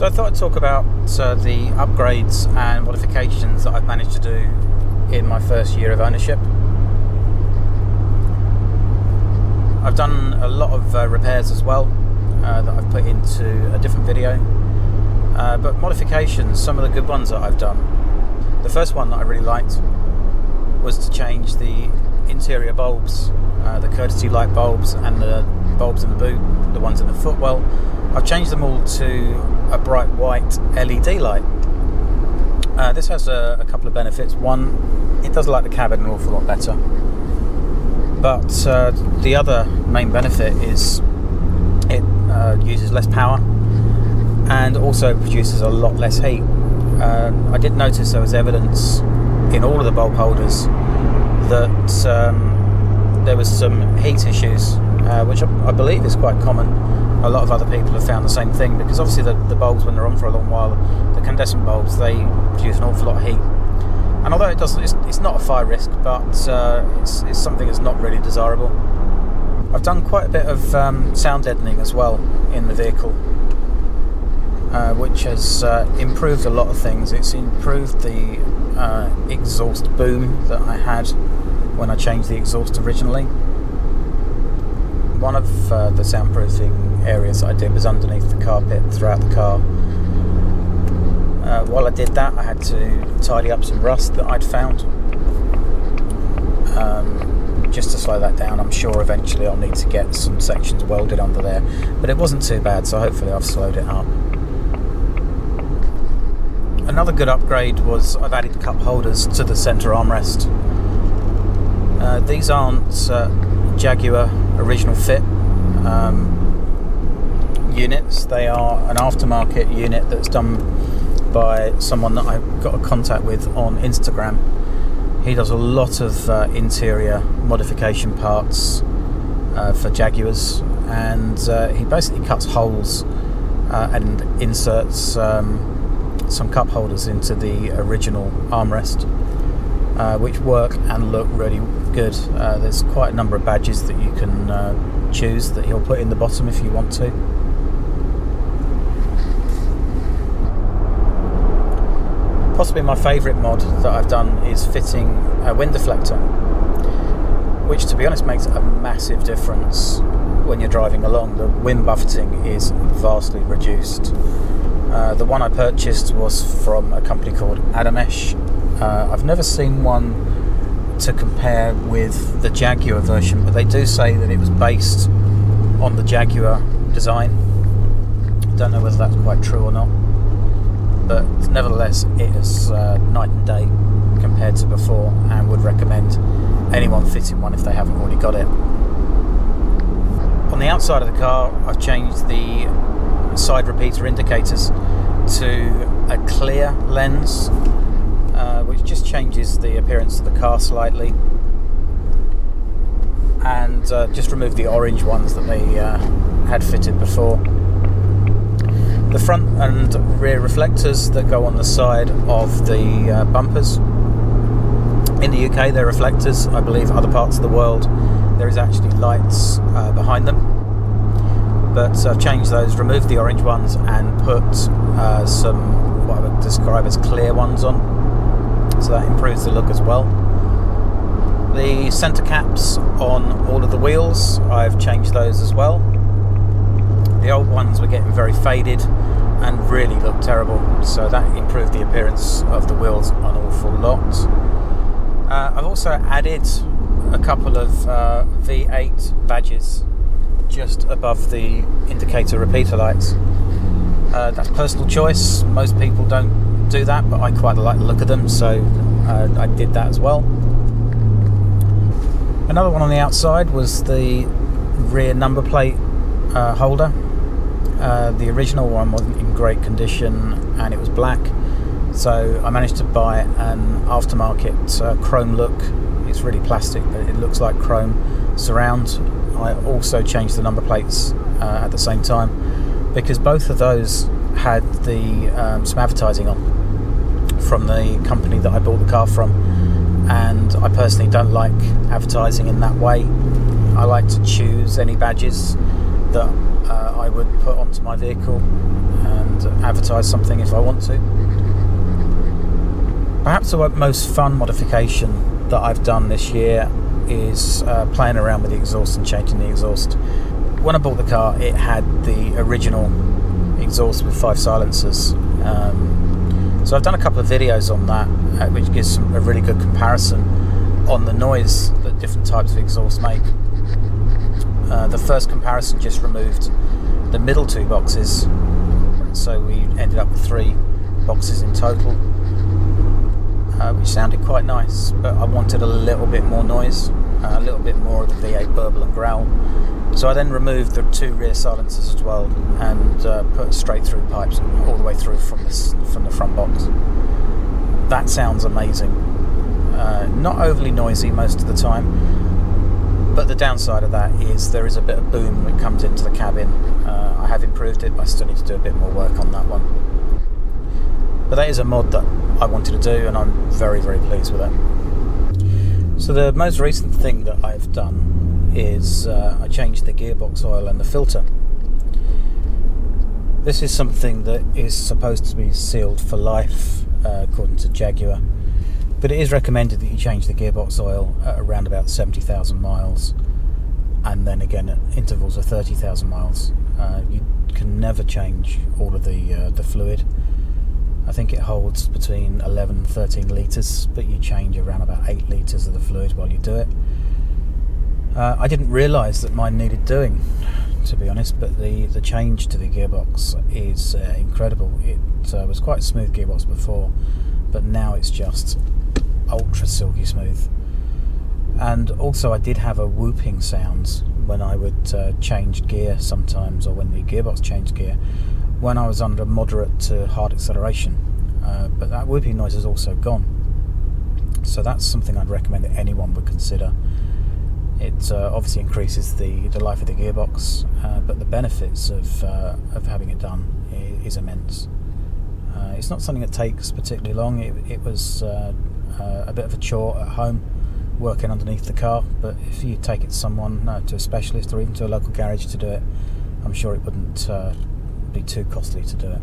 I thought I'd talk about the upgrades and modifications that I've managed to do in my first year of ownership. I've done a lot of repairs as well that I've put into a different video, but modifications, some of the good ones that I've done. The first one that I really liked was to change the interior bulbs, the courtesy light bulbs and the bulbs in the boot, the ones in the footwell. I've changed them all to a bright white LED light. This has a couple of benefits. One, it does light the cabin an awful lot better. But the other main benefit is it uses less power and also produces a lot less heat. I did notice there was evidence in all of the bulb holders that there was some heat issues, which I believe is quite common. A lot of other people have found the same thing, because obviously the bulbs, when they're on for a long while, the incandescent bulbs, they produce an awful lot of heat. And although it's not a fire risk, but it's something that's not really desirable. I've done quite a bit of sound deadening as well in the vehicle, which has improved a lot of things. It's improved the exhaust boom that I had when I changed the exhaust originally. One of the soundproofing areas that I did was underneath the carpet throughout the car. While I did that, I had to tidy up some rust that I'd found, just to slow that down. I'm sure eventually I'll need to get some sections welded under there, but it wasn't too bad, so hopefully I've slowed it up. Another good upgrade was I've added cup holders to the centre armrest. These aren't Jaguar original fit units. They are an aftermarket unit that's done by someone that I've got a contact with on Instagram. He does a lot of interior modification parts for Jaguars, and he basically cuts holes and inserts some cup holders into the original armrest, which work and look really good. There's quite a number of badges that you can choose that he'll put in the bottom if you want to. Possibly my favourite mod that I've done is fitting a wind deflector, which, to be honest, makes a massive difference when you're driving along. The wind buffeting is vastly reduced. The one I purchased was from a company called Adamesh. I've never seen one to compare with the Jaguar version, but they do say that it was based on the Jaguar design. Don't know whether that's quite true or not, but nevertheless it is night and day compared to before, and would recommend anyone fitting one if they haven't already got it. On the outside of the car, I've changed the side repeater indicators to a clear lens, which just changes the appearance of the car slightly, and just removed the orange ones that they had fitted before. The front and rear reflectors that go on the side of the bumpers, in the UK they're reflectors. I believe other parts of the world there is actually lights behind them, but I've changed those, removed the orange ones and put some what I would describe as clear ones on, so that improves the look as well. The centre caps on all of the wheels, I've changed those as well. The old ones were getting very faded and really looked terrible, so that improved the appearance of the wheels an awful lot. I've also added a couple of V8 badges just above the indicator repeater lights. That's personal choice. Most people don't do that, but I quite like the look of them, so I did that as well. Another one on the outside was the rear number plate holder. The original one wasn't in great condition and it was black, so I managed to buy an aftermarket chrome look. It's really plastic, but it looks like chrome surround. I also changed the number plates at the same time, because both of those had the some advertising on from the company that I bought the car from, and I personally don't like advertising in that way. I like to choose any badges that I would put onto my vehicle, and and advertise something if I want to. Perhaps the most fun modification that I've done this year is playing around with the exhaust and changing the exhaust. When I bought the car, it had the original exhaust with 5 silencers. So I've done a couple of videos on that, which gives a really good comparison on the noise that different types of exhaust make. The first comparison just removed the middle 2 boxes, so we ended up with 3 boxes in total, which sounded quite nice, but I wanted a little bit more noise, a little bit more of the V8 burble and growl. So I then removed the 2 rear silencers as well, and put straight through pipes all the way through from the front box. That sounds amazing. Not overly noisy most of the time, but the downside of that is there is a bit of boom that comes into the cabin. I have improved it, but I still need to do a bit more work on that one. But that is a mod that I wanted to do, and I'm very, very pleased with it. So the most recent thing that I've done is I changed the gearbox oil and the filter. This is something that is supposed to be sealed for life, according to Jaguar, but it is recommended that you change the gearbox oil at around about 70,000 miles, and then again at intervals of 30,000 miles. You can never change all of the fluid. I think it holds between 11 and 13 litres, but you change around about 8 litres of the fluid while you do it. I didn't realise that mine needed doing, to be honest, but the change to the gearbox is incredible. It was quite a smooth gearbox before, but now it's just ultra silky smooth. And also I did have a whooping sound when I would change gear sometimes, or when the gearbox changed gear, when I was under moderate to hard acceleration, but that whooping noise is also gone. So that's something I'd recommend that anyone would consider. It obviously increases the life of the gearbox, but the benefits of having it done is immense. It's not something that takes particularly long. It was a bit of a chore at home, working underneath the car, but if you take it to someone, to a specialist or even to a local garage to do it, I'm sure it wouldn't be too costly to do it.